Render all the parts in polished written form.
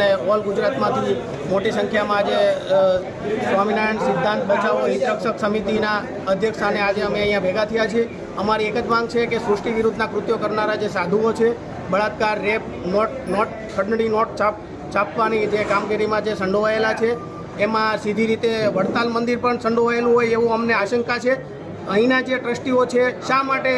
અને ઓલ ગુજરાતમાંથી મોટી સંખ્યામાં આજે સ્વામિનારાયણ સિદ્ધાંત બચાવો હિતરક્ષક સમિતિના અધ્યક્ષાને આજે અમે અહીંયા ભેગા થયા છીએ. અમારી એક જ માંગ છે કે સૃષ્ટિ વિરુદ્ધના કૃત્યો કરનારા જે સાધુઓ છે, બળાત્કાર, રેપ, ખંડણી નોટ છાપવાની જે કામગીરીમાં જે સંડોવાયેલા છે, એમાં સીધી રીતે વડતાલ મંદિર પણ સંડોવાયેલું હોય એવું અમને આશંકા છે. અહીંના જે ટ્રસ્ટીઓ છે શા માટે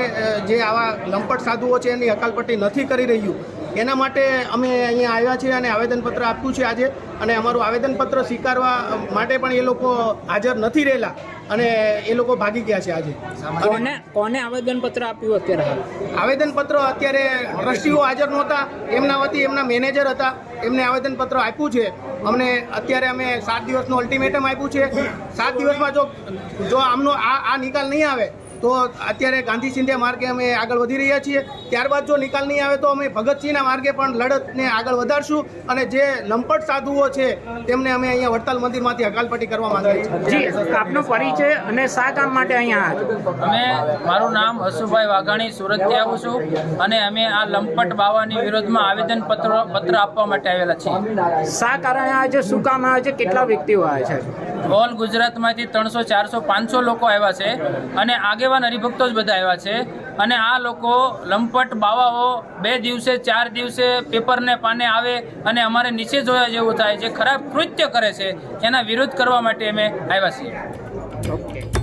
જે આવા લંપટ સાધુઓ છે એની હકાલપટ્ટી નથી કરી રહ્યું, એના માટે અમે અહીંયા આવ્યા છીએ અને આવેદનપત્ર આપ્યું છે આજે. અને અમારું આવેદનપત્ર સ્વીકારવા માટે પણ એ લોકો હાજર નથી રહેલા અને એ લોકો ભાગી ગયા છે આજે. કોને આવેદનપત્ર આપ્યું અત્યારે? આવેદનપત્ર અત્યારે ટ્રસ્ટીઓ હાજર નહોતા, એમના વતી એમના મેનેજર હતા, એમને આવેદનપત્ર આપ્યું છે. અમને અત્યારે અમે 7 દિવસનું અલ્ટિમેટમ આપ્યું છે. 7 દિવસમાં જો આમનો આ નિકાલ નહીં આવે તો અત્યારે ગાંધી સિંધિયા માર્ગે અમે આગળ વધી રહ્યા છીએ. ત્યારબાદ જો નિકાલ નહીં આવે તો અમે ભગતસિંહના માર્ગે પણ લડતને આગળ વધારશું અને જે લંપટ સાધુઓ છે તેમને અમે અહીંયા વડતાલ મંદિરમાંથી હકાલપટ્ટી કરવા માંગીએ છીએ. આપનો પરિચય અને શા કામ માટે અહીંયા મારું નામ હસુભાઈ વાઘાણી, સુરતથી આવું છું અને અમે આ લંપટ બાવાની વિરોધમાં આવેદનપત્ર આપવા માટે આવેલા છીએ. શા કારણે આજે શું કામ આવે છે? કેટલા વ્યક્તિઓ આવે છે? ઓલ ગુજરાતમાંથી 300, 400, 500 લોકો આવ્યા છે અને આગેવાન હરિભક્તો જ બધા આવ્યા છે. અને આ લોકો લંપટ બાવાઓ 2 દિવસે 4 દિવસે પેપરને પાને આવે અને અમારે નીચે જોયા જેવું થાય, જે ખરાબ કૃત્ય કરે છે એના વિરોધ કરવા માટે અમે આવ્યા છીએ. ઓકે.